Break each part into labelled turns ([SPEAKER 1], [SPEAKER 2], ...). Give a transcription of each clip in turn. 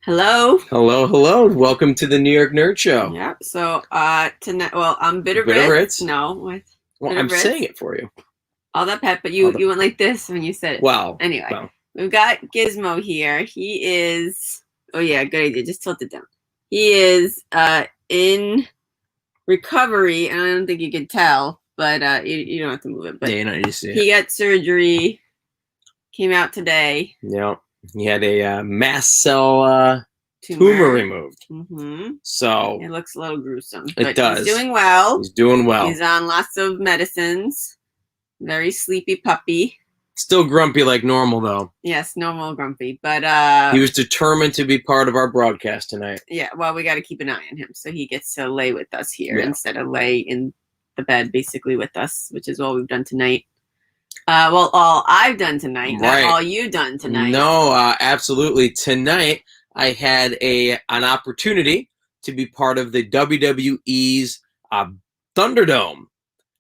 [SPEAKER 1] Hello.
[SPEAKER 2] Hello. Welcome to the New York Nerd Show.
[SPEAKER 1] Yeah. So tonight, I'm Bitter
[SPEAKER 2] Bitter
[SPEAKER 1] Ritz.
[SPEAKER 2] Ritz?
[SPEAKER 1] No, with
[SPEAKER 2] Well,
[SPEAKER 1] Bitter
[SPEAKER 2] I'm
[SPEAKER 1] Ritz.
[SPEAKER 2] saying it for you.
[SPEAKER 1] AllThatPat, but you went like this when you said it.
[SPEAKER 2] Wow.
[SPEAKER 1] Anyway,
[SPEAKER 2] Wow.
[SPEAKER 1] we've got Gizmo here. He is. Oh yeah, good idea. Just tilt it down. He is in recovery, and I don't think you can tell, but you don't have to move it. But
[SPEAKER 2] Yeah, you don't need to see it.
[SPEAKER 1] he got surgery. Came out today.
[SPEAKER 2] Yeah. He had a mast cell tumor removed.
[SPEAKER 1] Mm-hmm.
[SPEAKER 2] So
[SPEAKER 1] it looks a little gruesome.
[SPEAKER 2] It does.
[SPEAKER 1] He's doing well.
[SPEAKER 2] He's doing well.
[SPEAKER 1] He's on lots of medicines. Very sleepy puppy.
[SPEAKER 2] Still grumpy like normal, though.
[SPEAKER 1] Yes, normal grumpy. But
[SPEAKER 2] he was determined to be part of our broadcast tonight.
[SPEAKER 1] Yeah, well, we got to keep an eye on him. So he gets to lay with us here instead of lay in the bed basically with us, which is all we've done tonight. Well, all I've done tonight, not all you done tonight.
[SPEAKER 2] No, absolutely. Tonight, I had an opportunity to be part of the WWE's Thunderdome.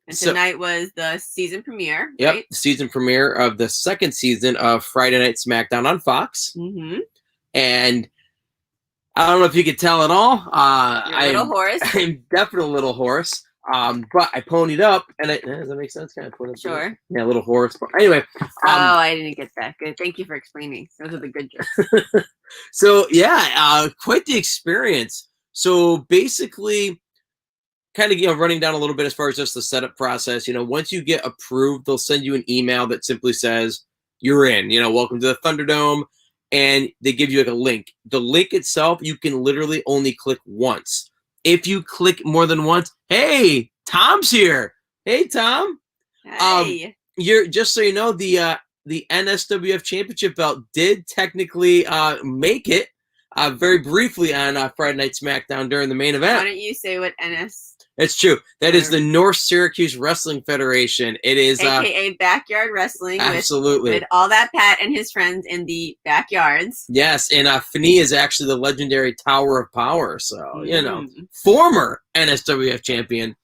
[SPEAKER 1] And tonight was the season premiere.
[SPEAKER 2] Yep,
[SPEAKER 1] right?
[SPEAKER 2] Season premiere of the second season of Friday Night Smackdown on Fox.
[SPEAKER 1] Mm-hmm.
[SPEAKER 2] And I don't know if you could tell at all.
[SPEAKER 1] You're a little hoarse.
[SPEAKER 2] I'm definitely a little hoarse. But I ponied up, and does that make sense? Kind of
[SPEAKER 1] sure.
[SPEAKER 2] Yeah, a little hoarse. But anyway.
[SPEAKER 1] I didn't get that. Good. Thank you for explaining. Those are the good jokes.
[SPEAKER 2] So yeah, quite the experience. So basically, kind of running down a little bit as far as just the setup process. Once you get approved, they'll send you an email that simply says you're in. Welcome to the Thunderdome, and they give you like a link. The link itself, you can literally only click once. If you click more than once, hey, Tom's here. Hey, Tom.
[SPEAKER 1] Hey.
[SPEAKER 2] You're just so you know, the NSWF Championship belt did technically make it very briefly on Friday Night Smackdown during the main event.
[SPEAKER 1] Why don't you say what NS?
[SPEAKER 2] It's true. That is the North Syracuse Wrestling Federation. It is
[SPEAKER 1] AKA Backyard Wrestling.
[SPEAKER 2] Absolutely.
[SPEAKER 1] With AllThatPat and his friends in the backyards.
[SPEAKER 2] Yes, and Finney is actually the legendary Tower of Power. So, former NSWF champion.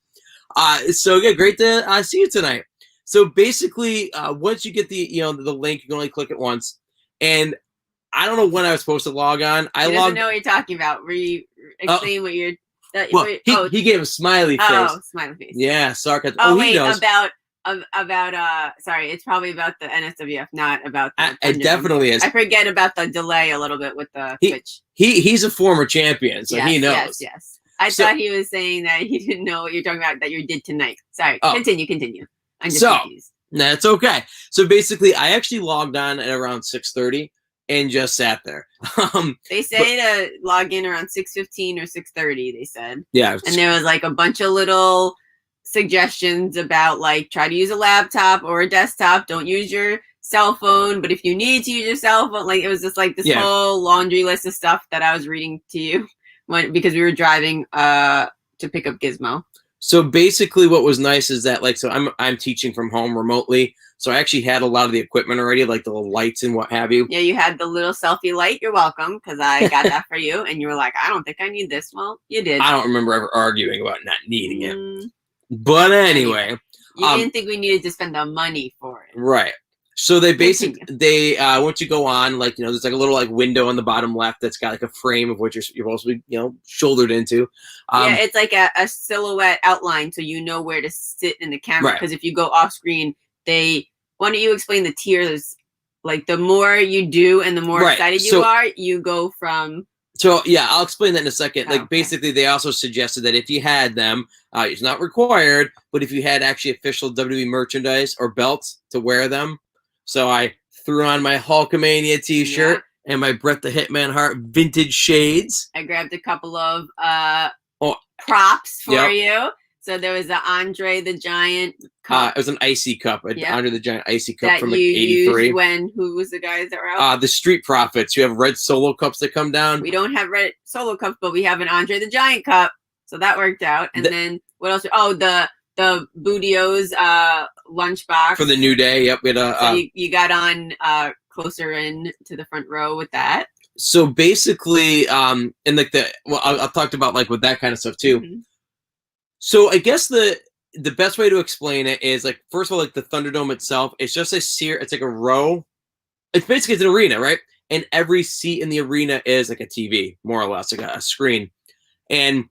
[SPEAKER 2] So, yeah, great to see you tonight. So, basically, once you get the link, you can only click it once. And I don't know when I was supposed to log on.
[SPEAKER 1] He doesn't know what you're talking about. Were you explaining what you're...
[SPEAKER 2] he gave a smiley face.
[SPEAKER 1] Oh, smiley face.
[SPEAKER 2] Yeah, sarcasm.
[SPEAKER 1] Wait,
[SPEAKER 2] he knows.
[SPEAKER 1] Sorry, it's probably about the NSWF, not about the
[SPEAKER 2] it definitely is.
[SPEAKER 1] I forget about the delay a little bit with the Twitch.
[SPEAKER 2] He's a former champion, so he knows.
[SPEAKER 1] Yes. I thought he was saying that he didn't know what you're talking about that you did tonight. Sorry, continue. I'm just confused.
[SPEAKER 2] That's okay. So basically, I actually logged on at around 6:30 and just sat there.
[SPEAKER 1] They say to log in around 6:15 or 6:30. They said.
[SPEAKER 2] Yeah.
[SPEAKER 1] And there was like a bunch of little suggestions about like try to use a laptop or a desktop. Don't use your cell phone, but if you need to use your cell phone, like it was just like this whole laundry list of stuff that I was reading to you because we were driving to pick up Gizmo.
[SPEAKER 2] So basically, what was nice is that I'm teaching from home remotely. So I actually had a lot of the equipment already, like the little lights and what have you.
[SPEAKER 1] Yeah, you had the little selfie light. You're welcome, because I got that for you. And you were like, I don't think I need this. Well, you did.
[SPEAKER 2] I don't remember ever arguing about not needing it. But anyway.
[SPEAKER 1] You didn't think we needed to spend the money for it.
[SPEAKER 2] Right. So they basically, once you go on, there's like a little window on the bottom left that's got like a frame of what you're supposed to be, shouldered into.
[SPEAKER 1] Yeah, it's like a silhouette outline, so you know where to sit in the camera. Because if you go off screen, why don't you explain the tiers? Like the more you do and the more excited you are, you go from.
[SPEAKER 2] So yeah, I'll explain that in a second. Basically, they also suggested that if you had them, it's not required, but if you had actually official WWE merchandise or belts to wear them. So I threw on my Hulkamania t-shirt and my Bret the Hitman Hart vintage shades.
[SPEAKER 1] I grabbed a couple of props for you. So there was the Andre the Giant cup.
[SPEAKER 2] It was an icy cup, Andre the Giant icy cup
[SPEAKER 1] that
[SPEAKER 2] from
[SPEAKER 1] you
[SPEAKER 2] '83.
[SPEAKER 1] Used who was the guys that were out?
[SPEAKER 2] The Street Profits. You have red Solo cups that come down.
[SPEAKER 1] We don't have red Solo cups, but we have an Andre the Giant cup, so that worked out. And then what else? Oh, the Boudio's lunchbox
[SPEAKER 2] for the New Day. Yep, we had
[SPEAKER 1] so you got on closer in to the front row with that.
[SPEAKER 2] So basically, and I talked about with that kind of stuff too. Mm-hmm. So I guess the best way to explain it is first of all, the Thunderdome itself, it's just it's like a row. It's basically an arena, right? and every seat in the arena is like a TV, more or less, like a screen. And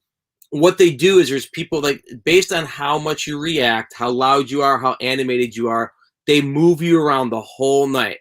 [SPEAKER 2] what they do is there's people like based on how much you react, how loud you are, how animated you are, they move you around the whole night.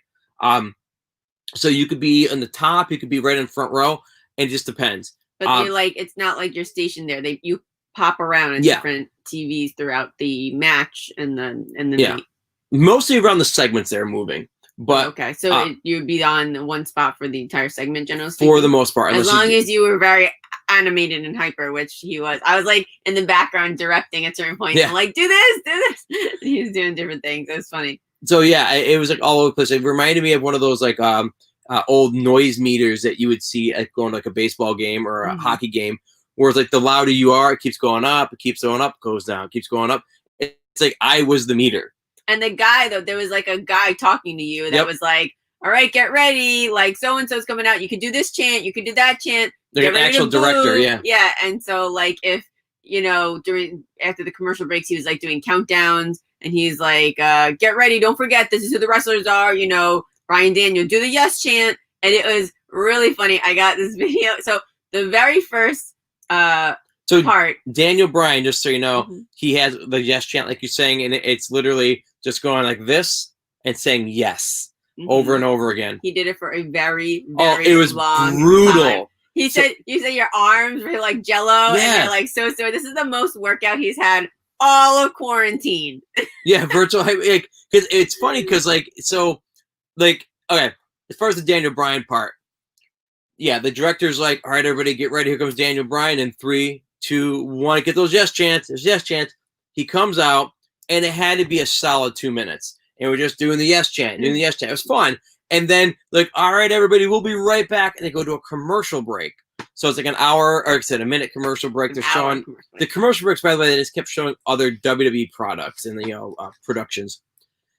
[SPEAKER 2] So you could be on the top, you could be right in front row, and it just depends.
[SPEAKER 1] But you're like, it's not like you're stationed there. You pop around in different TVs throughout the match, and then
[SPEAKER 2] mostly around the segments they're moving. But
[SPEAKER 1] okay, so you would be on one spot for the entire segment, generally speaking?
[SPEAKER 2] For the most part,
[SPEAKER 1] as long as you were very animated and hyper, which he was. I was like in the background directing at certain points. I'm like, do this. He was doing different things. It was funny.
[SPEAKER 2] So yeah, it was like all over the place. It reminded me of one of those like old noise meters that you would see at going like a baseball game or a hockey game, where it's like the louder you are, it keeps going up, it keeps going up, goes down, keeps going up. It's like I was the meter. And
[SPEAKER 1] the guy, though, there was like a guy talking to you that was like, all right, get ready. Like so-and-so's coming out. You could do this chant. You could do that chant.
[SPEAKER 2] Like an actual director, yeah.
[SPEAKER 1] Yeah. And so like if, after the commercial breaks, he was like doing countdowns and he's like, get ready. Don't forget, this is who the wrestlers are. Bryan Daniel, do the yes chant. And it was really funny. I got this video. So the very first part.
[SPEAKER 2] Daniel Bryan, just so you know, he has the yes chant like you're saying, and it's literally just going like this and saying yes over and over again.
[SPEAKER 1] He did it for a very, very
[SPEAKER 2] it was
[SPEAKER 1] long
[SPEAKER 2] brutal.
[SPEAKER 1] time. You said your arms were like jello and you're like so sore. This is the most workout he's had all of quarantine.
[SPEAKER 2] Virtual because it's funny because okay, as far as the Daniel Bryan part, the director's like, all right, everybody get ready. Here comes Daniel Bryan in 3, 2, 1. Get those yes chants. There's yes chants. He comes out, and it had to be a solid 2 minutes. And we're just doing the yes chant, doing the yes chant. It was fun. And then, like, all right, everybody, we'll be right back. And they go to a commercial break. So it's like an hour, or like I said, a minute commercial break. They're showing the commercial breaks, by the way, they just kept showing other WWE products and productions.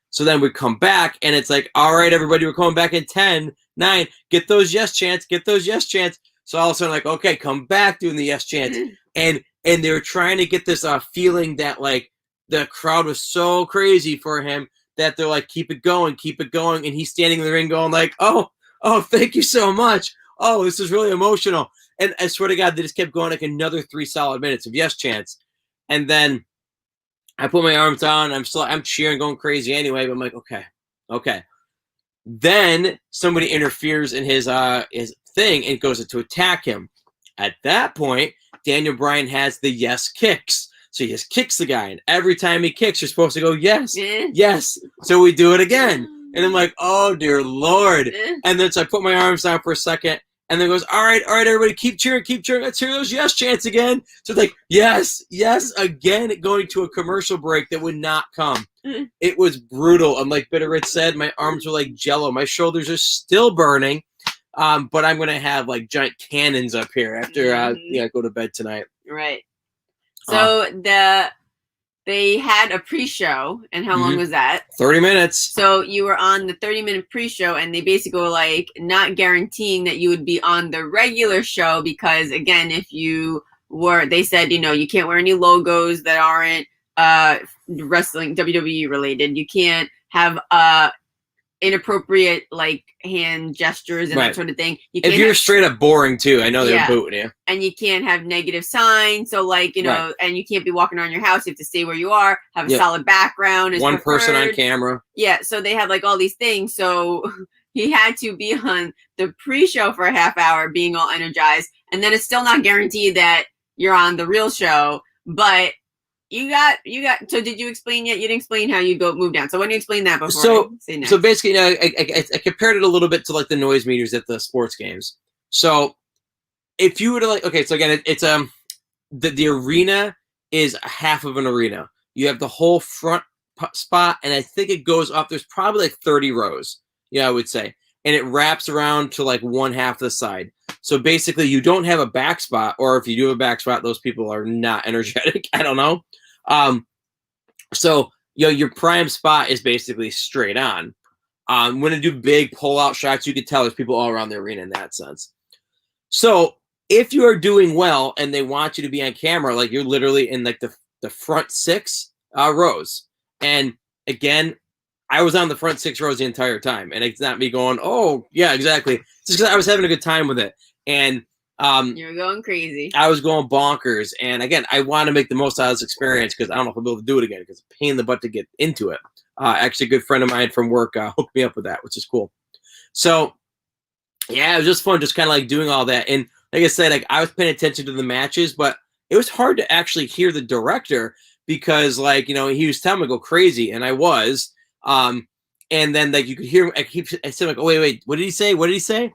[SPEAKER 2] So then we come back, and it's like, all right, everybody, we're coming back in 10, 9. Get those yes chants. Get those yes chants. So all of a sudden, like, okay, come back doing the yes chants. And they were trying to get this feeling that, like, the crowd was so crazy for him that they're like, keep it going. And he's standing in the ring going like, oh, thank you so much. Oh, this is really emotional. And I swear to God, they just kept going like another 3 solid minutes of yes chants. And then I put my arms down. I'm cheering, going crazy anyway. But I'm like, okay. Then somebody interferes in his thing and goes to attack him. At that point, Daniel Bryan has the yes kicks. So he just kicks the guy, and every time he kicks, you're supposed to go, yes, yes. So we do it again. And I'm like, oh, dear Lord. And then so I put my arms down for a second, and then goes, all right, everybody, keep cheering. Let's hear those yes chants again. So it's like, yes, again, going to a commercial break that would not come. It was brutal. And like Bitter Rich said, my arms were like jello. My shoulders are still burning. But I'm going to have like giant cannons up here after I go to bed tonight.
[SPEAKER 1] Right. So they had a pre-show, and how long was that?
[SPEAKER 2] 30 minutes.
[SPEAKER 1] So you were on the 30-minute pre-show, and they basically were like not guaranteeing that you would be on the regular show because, again, if you were, they said, you can't wear any logos that aren't wrestling WWE related. You can't have inappropriate like hand gestures and that sort of thing.
[SPEAKER 2] If you're straight up boring too, I know they're booting you.
[SPEAKER 1] And you can't have negative signs. So like, and you can't be walking around your house. You have to stay where you are, have a solid background.
[SPEAKER 2] One person on camera.
[SPEAKER 1] Yeah. So they have like all these things. So he had to be on the pre-show for a half hour being all energized. And then it's still not guaranteed that you're on the real show, but you got. So did you explain yet? You didn't explain how you move down. So why don't you explain that before? So
[SPEAKER 2] basically, I compared it a little bit to like the noise meters at the sports games. So if you were to like, okay, so again, it's the arena is half of an arena. You have the whole front spot, and I think it goes up. There's probably like 30 rows. Yeah, I would say, and it wraps around to like one half the side. So basically, you don't have a back spot, or if you do have a back spot, those people are not energetic. I don't know. So your prime spot is basically straight on. When I do big pull-out shots, you can tell there's people all around the arena in that sense. So if you are doing well and they want you to be on camera, like you're literally in like the front 6 rows. And again, I was on the front 6 rows the entire time, and it's not me going, oh yeah, exactly. Just because I was having a good time with it, and
[SPEAKER 1] you were going crazy.
[SPEAKER 2] I was going bonkers, and again, I want to make the most out of this experience because I don't know if I'll be able to do it again because it's a pain in the butt to get into it. Actually, a good friend of mine from work hooked me up with that, which is cool. So yeah, it was just fun, just kind of like doing all that, and like I said, like I was paying attention to the matches, but it was hard to actually hear the director because, like, you know, he was telling me to go crazy, and I was. And then like you could hear him. I said like, oh wait, what did he say? What did he say?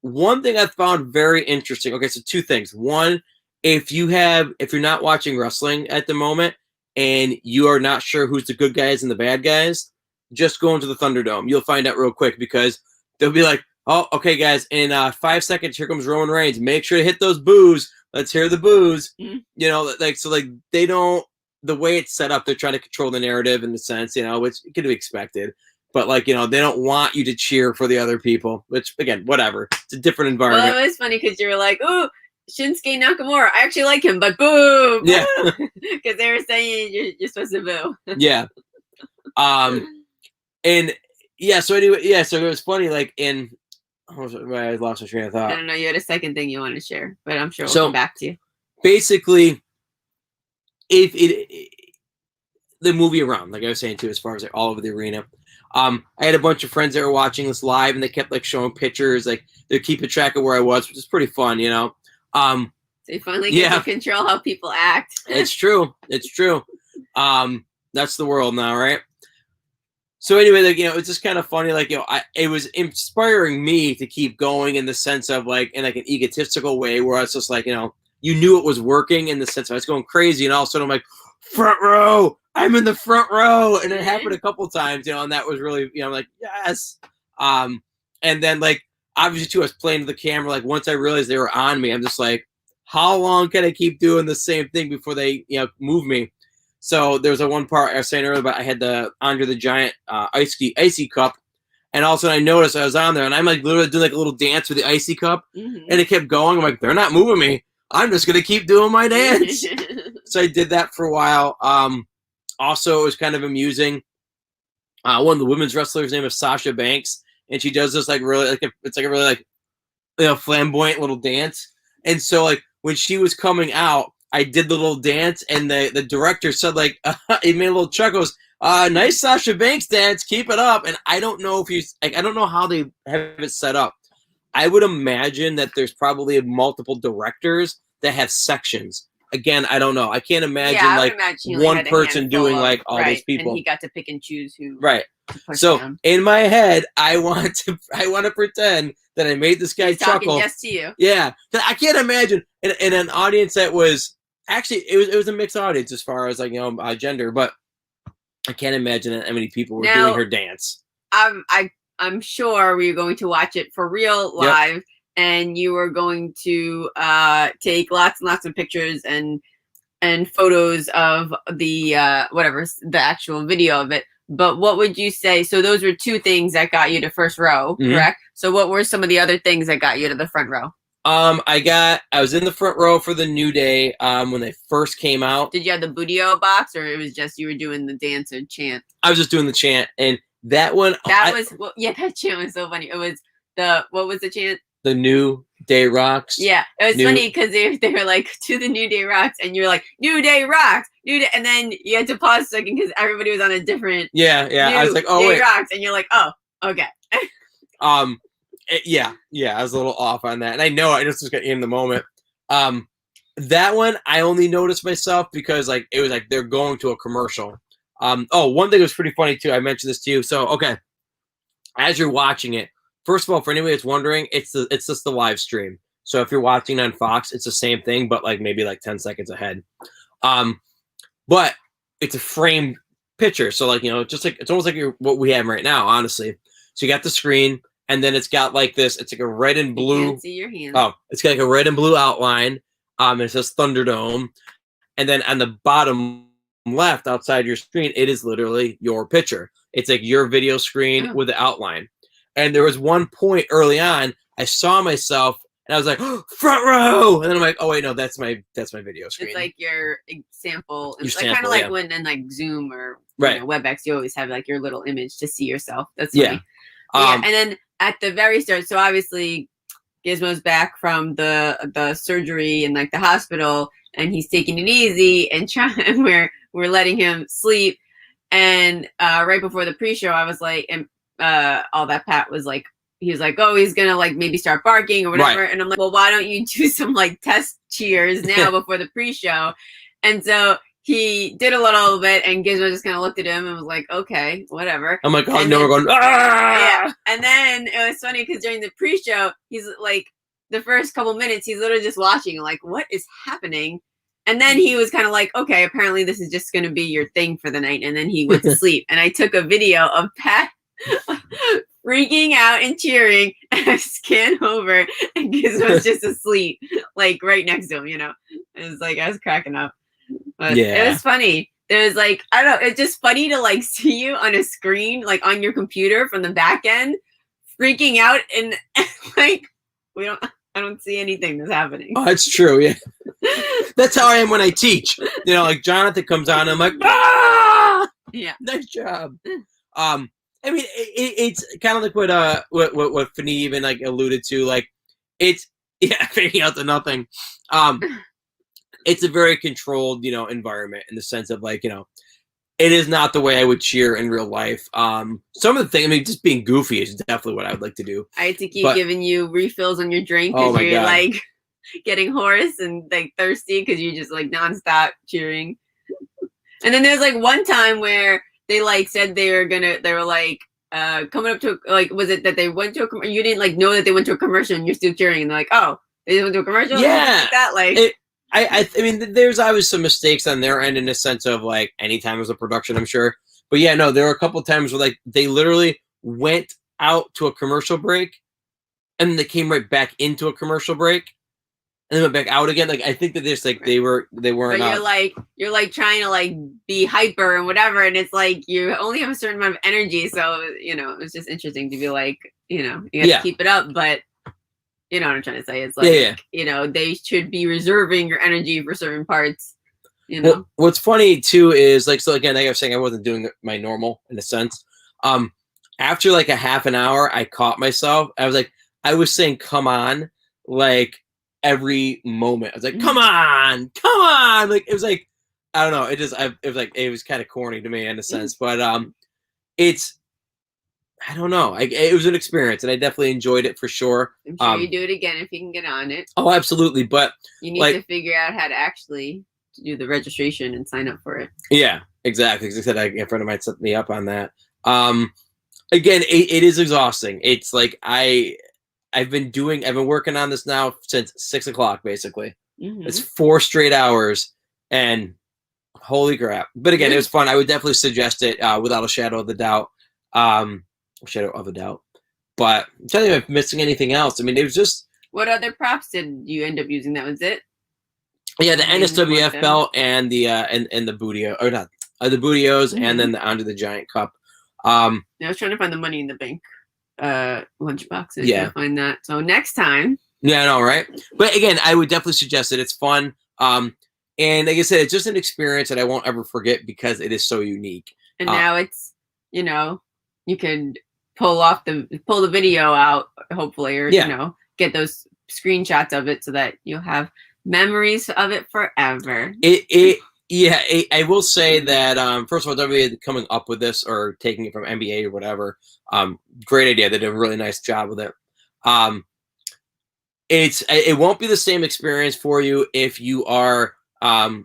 [SPEAKER 2] One thing I found very interesting. Okay, so 2 things. One, if you're not watching wrestling at the moment and you are not sure who's the good guys and the bad guys, just go into the Thunderdome. You'll find out real quick because they'll be like, oh, okay, guys, in 5 seconds, here comes Roman Reigns. Make sure to hit those boos. Let's hear the boos. Mm-hmm. You know, like so, like they don't. The way it's set up, they're trying to control the narrative in the sense, you know, which could be expected. But, like, you know, they don't want you to cheer for the other people, which, again, whatever. It's a different environment.
[SPEAKER 1] Well, it was funny because you were like, ooh, Shinsuke Nakamura. I actually like him, but boo.
[SPEAKER 2] Yeah.
[SPEAKER 1] Because they were saying you're supposed to boo.
[SPEAKER 2] Yeah. And, yeah, so anyway, yeah, so it was funny, like, I lost my train of thought.
[SPEAKER 1] I don't know. You had a second thing you want to share, but I'm sure we'll come back to you.
[SPEAKER 2] Basically, if the movie around, like I was saying too, as far as like all over the arena, I had a bunch of friends that were watching this live, and they kept like showing pictures, like they're keeping track of where I was, which is pretty fun, you know.
[SPEAKER 1] So you finally get to control how people act.
[SPEAKER 2] It's true. It's true. That's the world now, right? So anyway, like, you know, it's just kind of funny, like, you know, it was inspiring me to keep going in the sense of like in like an egotistical way, where I was just like, you know. You knew it was working in the sense of I was going crazy, and all of a sudden I'm like, front row, I'm in the front row, and it happened a couple times, you know, and that was really, you know, I'm like, yes. And then like obviously too, I was playing to the camera. Like once I realized they were on me, I'm just like, how long can I keep doing the same thing before they, you know, move me? So there was a one part I was saying earlier, but I had the Andre the Giant icy cup. And all of a sudden I noticed I was on there, and I'm like literally doing like a little dance with the icy cup, and it kept going. I'm like, they're not moving me. I'm just going to keep doing my dance. So I did that for a while. Also, it was kind of amusing. One of the women's wrestlers' name is Sasha Banks, and she does this like really, like it's like a really like, you know, flamboyant little dance. And so like when she was coming out, I did the little dance, and the director said like, he made a little chuckle, goes, nice Sasha Banks dance, keep it up. And I don't know if he's like, I don't know how they have it set up. I would imagine that there's probably multiple directors that have sections. Again, I don't know. I can't imagine one person doing like all those people.
[SPEAKER 1] And he got to pick and choose who.
[SPEAKER 2] Right. So in my head, I want to pretend that I made this guy chuckle.
[SPEAKER 1] Yes to you.
[SPEAKER 2] Yeah, I can't imagine in an audience that was actually it was a mixed audience as far as like, you know, gender, but I can't imagine that many people were doing her dance.
[SPEAKER 1] I'm sure we were going to watch it for real live, and you were going to take lots and lots of pictures and photos of the the actual video of it. But what would you say? So those were 2 things that got you to first row, correct? So what were some of the other things that got you to the front row?
[SPEAKER 2] I was in the front row for the New Day when they first came out.
[SPEAKER 1] Did you have the Budio box, or it was just you were doing the dance and chant?
[SPEAKER 2] I was just doing the chant, and that one.
[SPEAKER 1] That chant was so funny. It was what was the chant?
[SPEAKER 2] The New Day Rocks.
[SPEAKER 1] Yeah, it was funny because they were like, to the New Day Rocks, and you were like, New Day Rocks, New Day, and then you had to pause a second because everybody was on a different.
[SPEAKER 2] Yeah. I was like, oh
[SPEAKER 1] Day
[SPEAKER 2] wait,
[SPEAKER 1] Rocks, and you're like, oh, okay.
[SPEAKER 2] Yeah, I was a little off on that, and I know I just got in the moment. That one I only noticed myself because like it was like they're going to a commercial. One thing that was pretty funny too. I mentioned this to you. So okay, as you're watching it, first of all, for anybody that's wondering, it's just the live stream. So if you're watching on Fox, it's the same thing, but like maybe like 10 seconds ahead. But it's a framed picture, so like, you know, just like it's almost like what we have right now, honestly. So you got the screen, and then it's got like this. It's like a red and blue.
[SPEAKER 1] You can't see your hands.
[SPEAKER 2] Oh, it's got like a red and blue outline. It says Thunderdome, and then on the bottom left outside your screen, it is literally your picture. It's like your video screen with the outline. And there was one point early on, I saw myself And I was like, oh, front row. And then I'm like, oh wait, no, that's my video screen.
[SPEAKER 1] It's like your sample. It's
[SPEAKER 2] Your
[SPEAKER 1] like kind
[SPEAKER 2] sample,
[SPEAKER 1] of like
[SPEAKER 2] yeah.
[SPEAKER 1] when in like Zoom or
[SPEAKER 2] Right.
[SPEAKER 1] WebEx, you always have like your little image to see yourself. That's funny.
[SPEAKER 2] Yeah.
[SPEAKER 1] Yeah. And then at the very start, so obviously Gizmo's back from the surgery and like the hospital, and he's taking it easy and trying. We're letting him sleep. And right before the pre-show, I was like, and all that Pat was like, he was like, oh, he's gonna like maybe start barking or whatever. Right. And I'm like, well, why don't you do some like test cheers now before the pre-show? And so he did a little bit, and Gizmo just kind of looked at him and was like, okay, whatever.
[SPEAKER 2] I'm like, oh, no, we're going, ah!
[SPEAKER 1] Yeah. And then it was funny because during the pre-show, he's like, the first couple minutes, he's literally just watching, like, what is happening? And then he was kind of like, okay, apparently this is just going to be your thing for the night. And then he went to sleep. And I took a video of Pat freaking out and cheering. And I scanned over, and Gizmo's just asleep, like right next to him, you know? It was like, I was cracking up. But it was funny. There was like, I don't know, it's just funny to like see you on a screen, like on your computer from the back end, freaking out, and like, I don't see anything that's happening.
[SPEAKER 2] Oh, that's true, yeah. That's how I am when I teach. You know, like Jonathan comes on, and I'm like, ah!
[SPEAKER 1] Yeah.
[SPEAKER 2] Nice job. I mean, it's kind of like what Fanny even like alluded to. Like, it's fading out to nothing. It's a very controlled, you know, environment in the sense of like, you know, it is not the way I would cheer in real life. Some of the things, I mean, just being goofy is definitely what I would like to do.
[SPEAKER 1] I had to keep giving you refills on your drink because you're like getting hoarse and like thirsty because you just like nonstop cheering. And then there's like one time where they like said they were like coming up to like, was it that they went to a commercial? You didn't like know that they went to a commercial and you're still cheering, and they're like, oh, they went to a commercial?
[SPEAKER 2] Yeah.
[SPEAKER 1] Like that, like.
[SPEAKER 2] I mean, there's always some mistakes on their end in the sense of like anytime there's a production, I'm sure. But yeah, no, there were a couple of times where like they literally went out to a commercial break, and then they came right back into a commercial break, and then went back out again. Like I think that there's like they weren't. But you're like trying to like be hyper and whatever, and it's like you only have a certain amount of energy, so you know it's just interesting to be like, you know, you got to keep it up, but. You know what I'm trying to say? It's like, you know, they should be reserving your energy for certain parts, you know? Well, what's funny, too, is, like, so, again, like I was saying, I wasn't doing my normal, in a sense. After, like, a half an hour, I caught myself. I was like, I was saying, come on, like, every moment. I was like, come on, come on. Like, it was like, I don't know. It was kind of corny to me, in a sense. But I don't know. It was an experience, and I definitely enjoyed it for sure.
[SPEAKER 1] I'm sure you do it again if you can get on it.
[SPEAKER 2] Oh, absolutely. But
[SPEAKER 1] you need to figure out how to actually do the registration and sign up for it.
[SPEAKER 2] Yeah, exactly. As I said, a friend of mine set me up on that. Again, it is exhausting. It's like I've been working on this now since 6 o'clock, basically. Mm-hmm. It's 4 straight hours, and holy crap. But again, it was fun. I would definitely suggest it without a shadow of a doubt. But I'm telling you, if I'm missing anything else, I mean, it was just.
[SPEAKER 1] What other props did you end up using? That was it.
[SPEAKER 2] Yeah, the NSWF belt and the and the Boodio, or not the Bootios, and then the Under the Giant Cup.
[SPEAKER 1] I was trying to find the Money in the Bank lunchbox. I can't find that. So next time.
[SPEAKER 2] Yeah, I know, right? But again, I would definitely suggest it. It's fun. And like I said, it's just an experience that I won't ever forget because it is so unique.
[SPEAKER 1] And now it's, you know, you could pull the video out, hopefully, or you know, get those screenshots of it so that you'll have memories of it forever.
[SPEAKER 2] I will say that first of all, WWE coming up with this or taking it from NBA or whatever, great idea. They did a really nice job with it. It won't be the same experience for you if you are that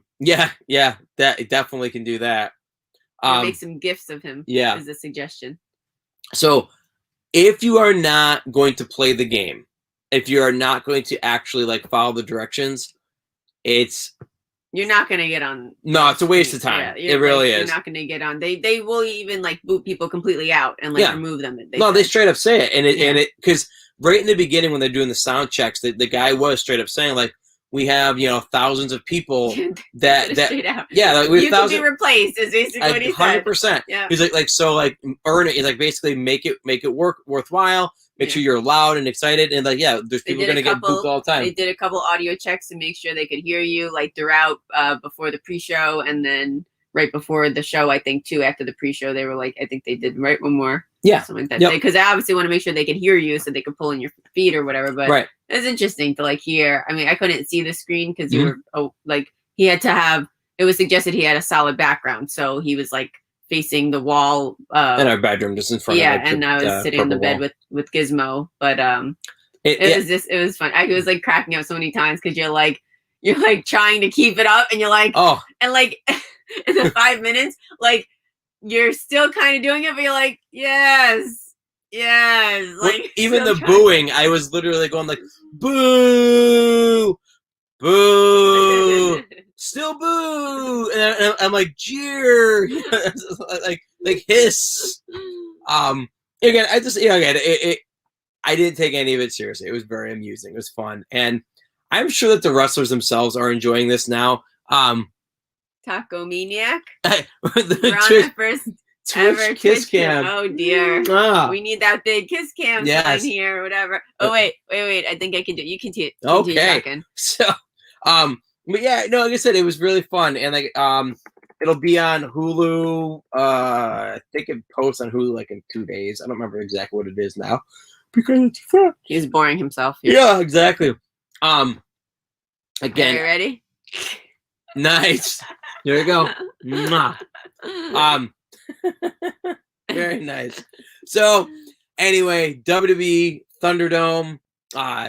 [SPEAKER 2] it definitely can do that.
[SPEAKER 1] Make some gifts of him.
[SPEAKER 2] Yeah,
[SPEAKER 1] is a suggestion.
[SPEAKER 2] So if you are not going to play the game, if you are not going to actually like follow the directions,
[SPEAKER 1] you're not going to get on.
[SPEAKER 2] No, it's a waste of time. Yeah, it really is.
[SPEAKER 1] You're not going to get on. They will even like boot people completely out and like remove them.
[SPEAKER 2] They straight up say it. And it because right in the beginning when they're doing the sound checks, the guy was straight up saying like, we have, you know, thousands of people that like we have thousands.
[SPEAKER 1] You can be replaced is basically what he said.
[SPEAKER 2] 100%. Yeah. He's like so like earn it. He's like basically make it worthwhile. make sure you're loud and excited. And like, yeah, there's people going to get booked all the time.
[SPEAKER 1] They did a couple audio checks to make sure they could hear you, like throughout, before the pre-show, and then right before the show, I think too. After the pre-show, they were like, I think they did one more, something like that, because they obviously want to make sure they could hear you, so they could pull in your feet or whatever. But it was interesting to like hear. I mean, I couldn't see the screen because you were he had to have. It was suggested he had a solid background, so he was like facing the wall
[SPEAKER 2] in our bedroom, just in front of
[SPEAKER 1] and I was sitting on the bed with Gizmo. But it was fun. I was like cracking up so many times because you're like trying to keep it up, and you're like, and like in the 5 minutes, like you're still kind of doing it, but you're like, yes, like
[SPEAKER 2] even the booing, I was literally going like, boo, boo. Still boo, and I'm like jeer, like hiss. Again, I just I didn't take any of it seriously. It was very amusing. It was fun, and I'm sure that the wrestlers themselves are enjoying this now.
[SPEAKER 1] Taco Maniac.
[SPEAKER 2] We're
[SPEAKER 1] on the first ever
[SPEAKER 2] kiss cam.
[SPEAKER 1] Oh dear, we need that big kiss cam sign here or whatever. Oh wait. I think I can do it. You continue.
[SPEAKER 2] Okay. So, but yeah, no, like I said, it was really fun, and like it'll be on Hulu. I think it posts on Hulu like in 2 days. I don't remember exactly what it is now because it's fun.
[SPEAKER 1] He's boring himself.
[SPEAKER 2] Yeah, exactly. Again,
[SPEAKER 1] are you ready?
[SPEAKER 2] Nice. There you go. Very nice. So anyway, WWE Thunderdome.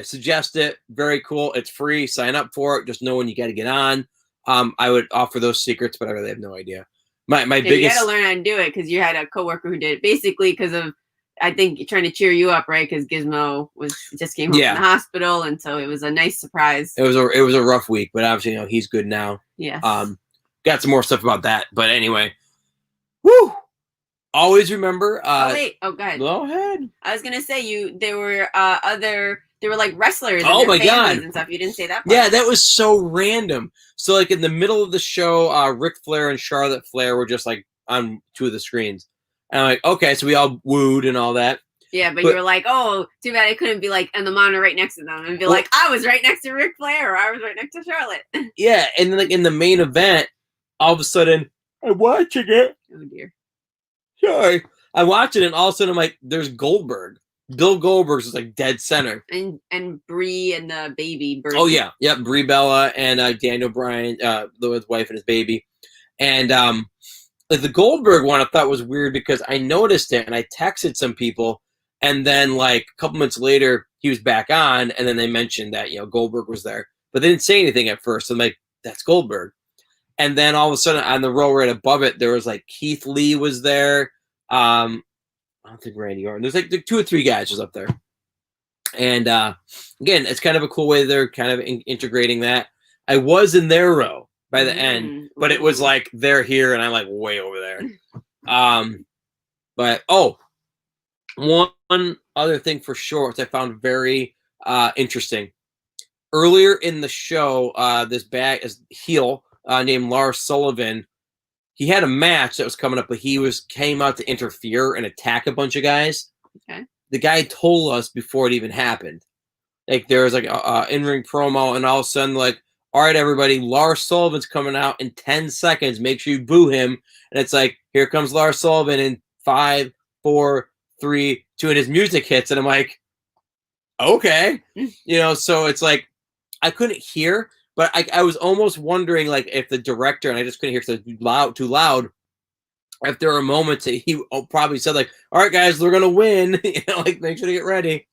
[SPEAKER 2] Suggest it. Very cool. It's free. Sign up for it. Just know when you got to get on. I would offer those secrets, but I really have no idea. My biggest. You got
[SPEAKER 1] to learn how to do it because you had a coworker who did it basically because of, I think, trying to cheer you up, right? Because Gizmo just came home from the hospital, and so it was a nice surprise.
[SPEAKER 2] It was a rough week, but obviously he's good now.
[SPEAKER 1] Yes.
[SPEAKER 2] Got some more stuff about that, but anyway, woo. Always remember.
[SPEAKER 1] Go ahead.
[SPEAKER 2] Go ahead.
[SPEAKER 1] I was gonna say there were like wrestlers.
[SPEAKER 2] Oh my god!
[SPEAKER 1] And stuff. You didn't say that part.
[SPEAKER 2] Yeah, that was so random. So like in the middle of the show, Ric Flair and Charlotte Flair were just like on 2 of the screens, and I'm like, okay, so we all wooed and all that.
[SPEAKER 1] Yeah, but you were like, oh, too bad I couldn't be like on the monitor right next to them and be like, I was right next to Ric Flair, or I was right next to Charlotte.
[SPEAKER 2] Yeah, and then like in the main event, all of a sudden, I'm watching it.
[SPEAKER 1] Oh dear.
[SPEAKER 2] Sorry. I watch it, and all of a sudden I'm like, there's Goldberg. Bill Goldberg's is like dead center.
[SPEAKER 1] And Brie and the baby. Brie.
[SPEAKER 2] Oh yeah. Yep. Brie Bella and Daniel Bryan, his wife and his baby. And like the Goldberg one I thought was weird because I noticed it and I texted some people, and then like a couple minutes later he was back on, and then they mentioned that Goldberg was there. But they didn't say anything at first. I'm like, that's Goldberg. And then all of a sudden on the row right above it, there was like Keith Lee was there. I don't think Randy Orton. There's like 2 or 3 guys just up there. And again, it's kind of a cool way they're kind of integrating that. I was in their row by the end, but it was like they're here and I'm like way over there. But one other thing for sure, which I found very interesting. Earlier in the show, this heel named Lars Sullivan, he had a match that was coming up, but he came out to interfere and attack a bunch of guys.
[SPEAKER 1] Okay.
[SPEAKER 2] The guy told us before it even happened. Like there was like a in-ring promo, and all of a sudden, like, all right, everybody, Lars Sullivan's coming out in 10 seconds. Make sure you boo him. And it's like, here comes Lars Sullivan in 5, 4, 3, 2, and his music hits, and I'm like, okay, So it's like I couldn't hear. But I was almost wondering, like, if the director, and I just couldn't hear because it was too loud, if there were moments that he probably said, like, all right, guys, we're going to win. Like, make sure to get ready.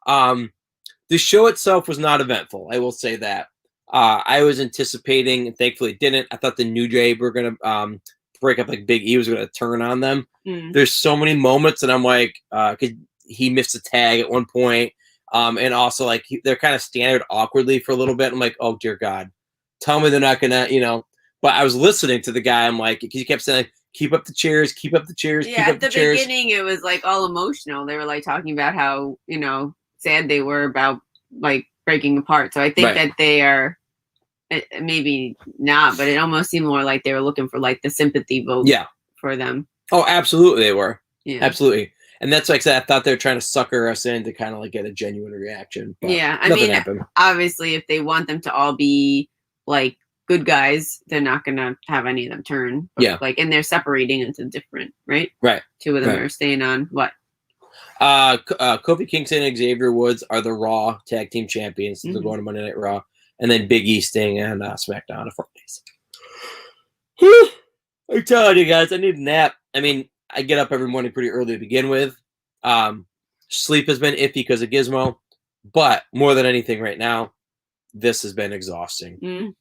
[SPEAKER 2] The show itself was not eventful. I will say that. I was anticipating, and thankfully it didn't. I thought the New Day were going to break up, like, Big E was going to turn on them. There's so many moments, and I'm like, because he missed a tag at one point. And also, like, they're kind of standard awkwardly for a little bit. I'm like, oh, dear God. Tell me they're not going to, But I was listening to the guy. I'm like, he kept saying, like, keep up the cheers, keep up the cheers, keep up the cheers.
[SPEAKER 1] At the beginning, it was, like, all emotional. They were, like, talking about how, sad they were about, like, breaking apart. So I think that they are, maybe not, but it almost seemed more like they were looking for, like, the sympathy vote for them.
[SPEAKER 2] Oh, absolutely they were.
[SPEAKER 1] Yeah.
[SPEAKER 2] Absolutely. And that's like I thought they were trying to sucker us in to kind of like get a genuine reaction.
[SPEAKER 1] Yeah, I mean, happened. Obviously, if they want them to all be like good guys, they're not gonna have any of them turn. But, like, and they're separating into different, right?
[SPEAKER 2] Right.
[SPEAKER 1] 2 of them are staying on what?
[SPEAKER 2] Kofi Kingston and Xavier Woods are the Raw Tag Team Champions. They're going to Monday Night Raw, and then Big E staying on SmackDown on Fridays. I'm telling you guys, I need a nap. I mean, I get up every morning pretty early to begin with. Sleep has been iffy because of Gizmo, but more than anything right now, this has been exhausting.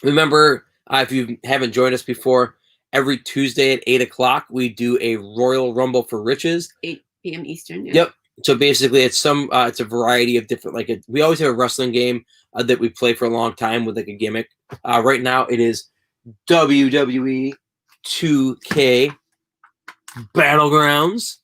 [SPEAKER 2] Remember, if you haven't joined us before, every Tuesday at 8 o'clock, we do a Royal Rumble for Riches.
[SPEAKER 1] 8 p.m. Eastern. Yeah.
[SPEAKER 2] Yep. So basically, it's a variety of different, we always have a wrestling game that we play for a long time with like a gimmick. Right now, it is WWE 2K Battlegrounds.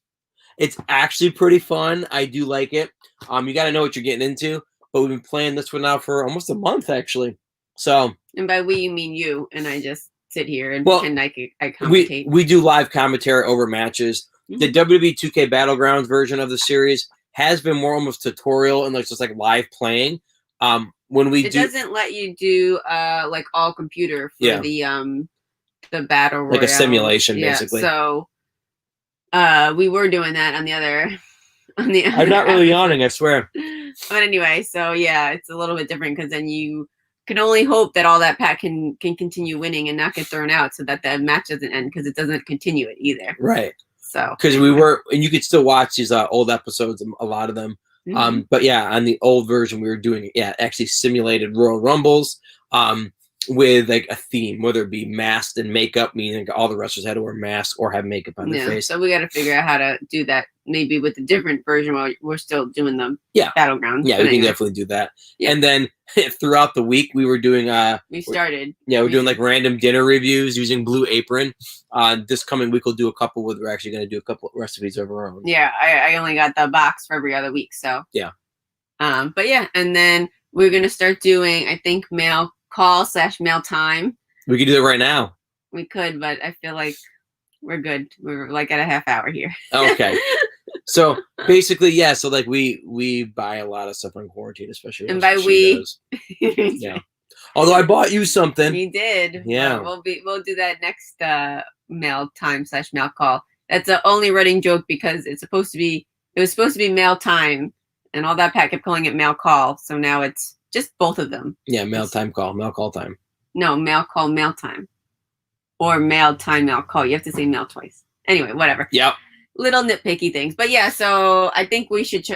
[SPEAKER 2] It's actually pretty fun. I do like it. You got to know what you're getting into, but we've been playing this one now for almost a month, actually. So,
[SPEAKER 1] and by we, you mean you, and I just sit here and pretend I commentate.
[SPEAKER 2] We do live commentary over matches. The WWE 2K Battlegrounds version of the series has been more almost tutorial and just like live playing. When we
[SPEAKER 1] doesn't let you do like all computer for the battle royale.
[SPEAKER 2] Like a simulation, basically.
[SPEAKER 1] So we were doing that on the other.
[SPEAKER 2] I'm not really yawning, I swear.
[SPEAKER 1] But anyway, so yeah, it's a little bit different because then you can only hope that AllThatPat can continue winning and not get thrown out, so that the match doesn't end, because it doesn't continue it either.
[SPEAKER 2] Right.
[SPEAKER 1] So
[SPEAKER 2] because and you could still watch these old episodes, a lot of them. But yeah, on the old version, we were doing actually simulated Royal Rumbles with like a theme, whether it be masked and makeup, meaning all the wrestlers had to wear masks or have makeup on their face.
[SPEAKER 1] So we got to figure out how to do that, maybe with a different version while we're still doing the Battlegrounds.
[SPEAKER 2] Yeah, we can definitely do that. Yeah. And then throughout the week, we were doing we're doing like random dinner reviews using Blue Apron. This coming week we'll do a couple we're actually going to do a couple of recipes of our own.
[SPEAKER 1] Yeah, I only got the box for every other week, so
[SPEAKER 2] yeah.
[SPEAKER 1] But yeah, and then we're going to start doing, I think, mail call / mail time.
[SPEAKER 2] We could do it right now.
[SPEAKER 1] We could, but I feel like we're good. We're like at a half hour here.
[SPEAKER 2] Okay. So basically, so like we buy a lot of stuff on quarantine, especially.
[SPEAKER 1] And by we,
[SPEAKER 2] yeah. Although I bought you something.
[SPEAKER 1] You did.
[SPEAKER 2] Yeah.
[SPEAKER 1] We'll do that next mail time / mail call. That's the only running joke because it was supposed to be mail time, and AllThatPat kept calling it mail call. So now it's just both of them.
[SPEAKER 2] Yeah, mail call time.
[SPEAKER 1] No, mail call, mail time. Or mail time, mail call. You have to say mail twice. Anyway, whatever.
[SPEAKER 2] Yep.
[SPEAKER 1] Little nitpicky things. But yeah, so I think we should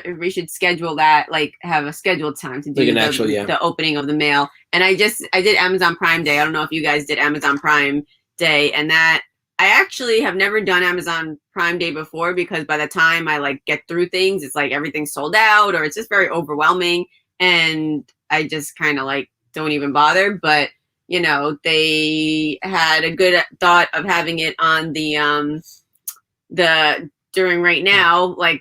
[SPEAKER 1] schedule that, like have a scheduled time to do the opening of the mail. And I did Amazon Prime Day. I don't know if you guys did Amazon Prime Day, and that I actually have never done Amazon Prime Day before, because by the time I like get through things, it's like everything's sold out or it's just very overwhelming. And I just kind of like don't even bother. But they had a good thought of having it on during right now, like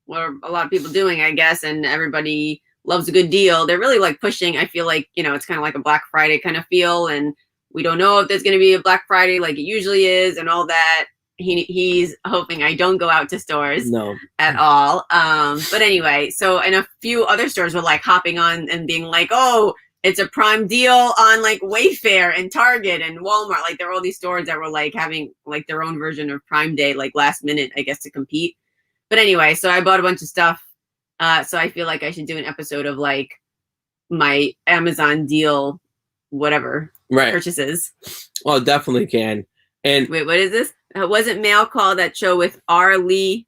[SPEAKER 1] what a lot of people doing, I guess, and everybody loves a good deal. They're really like pushing. I feel like it's kind of like a Black Friday kind of feel, and we don't know if there's going to be a Black Friday like it usually is, and all that. He's hoping I don't go out to stores at all. But anyway, so and a few other stores were like hopping on and being like, oh, it's a Prime deal on like Wayfair and Target and Walmart. Like there were all these stores that were like having like their own version of Prime Day, like last minute, I guess, to compete. But anyway, so I bought a bunch of stuff. So I feel like I should do an episode of like my Amazon deal, whatever purchases.
[SPEAKER 2] Well, definitely can. And
[SPEAKER 1] wait, what is this? Wasn't Mail Call that show with R. Lee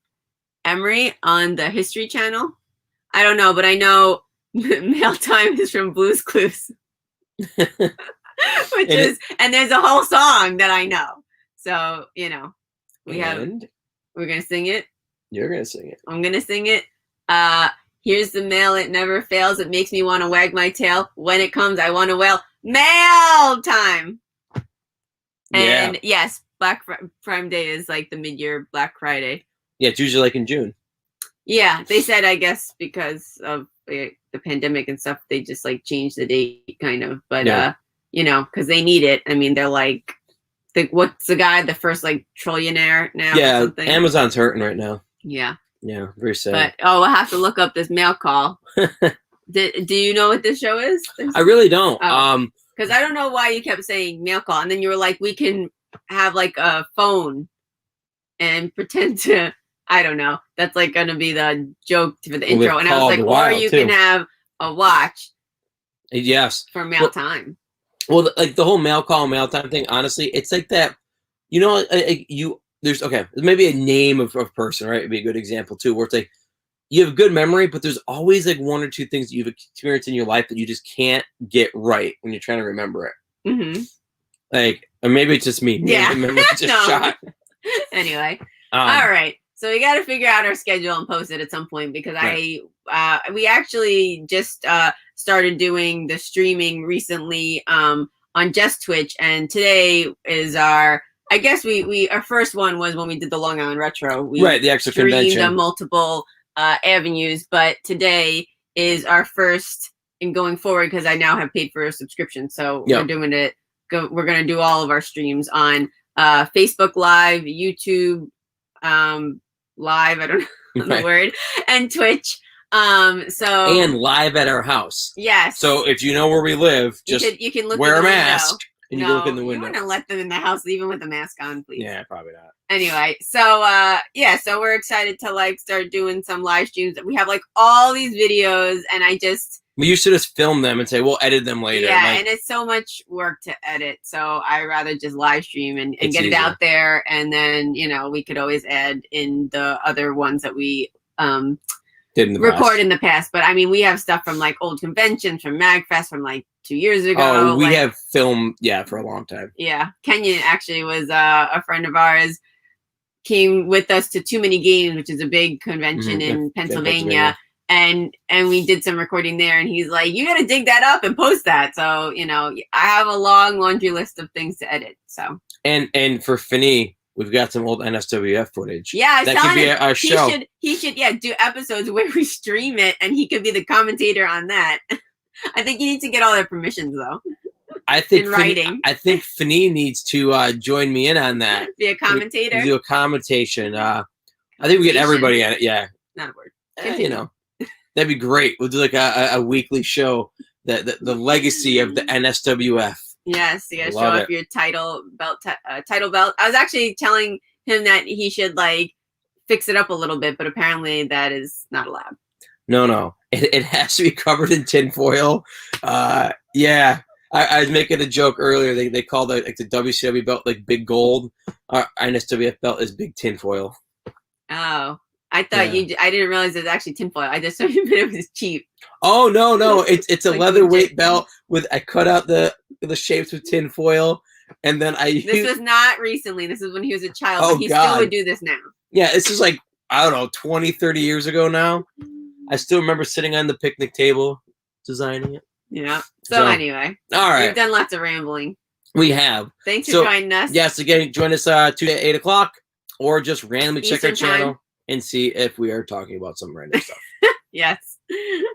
[SPEAKER 1] Emery on the History Channel? I don't know, but I know Mail Time is from Blue's Clues. And there's a whole song that I know. So, we're going to sing it.
[SPEAKER 2] You're going to sing it.
[SPEAKER 1] I'm going to sing it. Here's the mail. It never fails. It makes me want to wag my tail. When it comes, I want to wail. Mail time. And yes, Black Prime Day is like the mid-year Black Friday.
[SPEAKER 2] Yeah, it's usually like in June.
[SPEAKER 1] Yeah, they said, I guess, because of the pandemic and stuff, they just like changed the date kind of. But, because they need it. I mean, they're like what's the guy, the first like trillionaire now?
[SPEAKER 2] Yeah,
[SPEAKER 1] or something?
[SPEAKER 2] Amazon's hurting right now.
[SPEAKER 1] Yeah.
[SPEAKER 2] Yeah, very sad.
[SPEAKER 1] But we'll have to look up this mail call. Do you know what this show is?
[SPEAKER 2] I really don't.
[SPEAKER 1] Because I don't know why you kept saying mail call, and then you were like, we can have like a phone and pretend to. I don't know. That's like gonna be the joke for the intro, and I was like, or you can have a watch.
[SPEAKER 2] Yes.
[SPEAKER 1] For mail time.
[SPEAKER 2] Well, like the whole mail call, mail time thing. Honestly, it's like that. You know, there's maybe a name of person, right? It'd be a good example too, where it's like you have good memory, but there's always like one or two things that you've experienced in your life that you just can't get right when you're trying to remember it.
[SPEAKER 1] Mm-hmm.
[SPEAKER 2] Like, or maybe it's just me. Maybe
[SPEAKER 1] yeah.
[SPEAKER 2] memory just shot.
[SPEAKER 1] Anyway, all right. So we got to figure out our schedule and post it at some point because we actually just started doing the streaming recently on just Twitch, and today is our first one was when we did the Long Island Retro.
[SPEAKER 2] The extra convention.
[SPEAKER 1] On multiple avenues, but today is our first in going forward because I now have paid for a subscription. So we're doing it. We're going to do all of our streams on Facebook Live, YouTube Live. I don't know the word, and Twitch. And
[SPEAKER 2] live at our house.
[SPEAKER 1] Yes.
[SPEAKER 2] So if you know where we live, just
[SPEAKER 1] you can look
[SPEAKER 2] wear a mask. And you look in the window.
[SPEAKER 1] You want to let them in the house even with the mask on, please.
[SPEAKER 2] Yeah, probably not.
[SPEAKER 1] Anyway, so so we're excited to like start doing some live streams. We have like all these videos, and
[SPEAKER 2] we used to just film them and say we'll edit them later.
[SPEAKER 1] Yeah, and it's so much work to edit, so I rather just live stream and get it out there, and then we could always add in the other ones that we
[SPEAKER 2] did in the
[SPEAKER 1] record in the past. But I mean, we have stuff from like old conventions, from MagFest, from like 2 years ago.
[SPEAKER 2] Oh, we have film, for a long time.
[SPEAKER 1] Yeah, Kenyon actually was a friend of ours. Came with us to Too Many Games, which is a big convention in Pennsylvania, and we did some recording there. And he's like, "You got to dig that up and post that." So I have a long laundry list of things to edit. So and
[SPEAKER 2] for Finney, we've got some old NSWF footage.
[SPEAKER 1] Yeah,
[SPEAKER 2] that could be our show.
[SPEAKER 1] He should do episodes where we stream it, and he could be the commentator on that. I think you need to get all their permissions though.
[SPEAKER 2] I think
[SPEAKER 1] in writing.
[SPEAKER 2] I think Finney needs to join me in on that.
[SPEAKER 1] Be a commentator.
[SPEAKER 2] Do a commentation. I think we get everybody on it. Yeah.
[SPEAKER 1] Not a word.
[SPEAKER 2] That'd be great. We'll do like a weekly show. The legacy of the NSWF.
[SPEAKER 1] Yes, you gotta show off your title belt. Title belt. I was actually telling him that he should like fix it up a little bit, but apparently that is not allowed.
[SPEAKER 2] No. It has to be covered in tinfoil. Yeah. I was making a joke earlier. They call the WCW belt like big gold. Our NSWF belt is big tinfoil. Oh,
[SPEAKER 1] I thought I didn't realize it was actually tinfoil. I just assumed it was cheap.
[SPEAKER 2] Oh no! It's a like leather weight belt with I cut out the shapes with tinfoil, and then
[SPEAKER 1] This was not recently. This is when he was a child. But he still would do this now.
[SPEAKER 2] Yeah, this is like I don't know, 20, 30 years ago now. I still remember sitting on the picnic table designing it.
[SPEAKER 1] Yeah. So anyway.
[SPEAKER 2] All right.
[SPEAKER 1] We've done lots of rambling.
[SPEAKER 2] We have.
[SPEAKER 1] Thanks for joining us.
[SPEAKER 2] Yes, again, join us Tuesday at 8 o'clock or just randomly check our channel and see if we are talking about some random stuff.
[SPEAKER 1] Yes.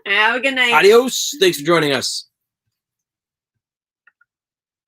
[SPEAKER 1] Have a good night.
[SPEAKER 2] Adios. Thanks for joining us.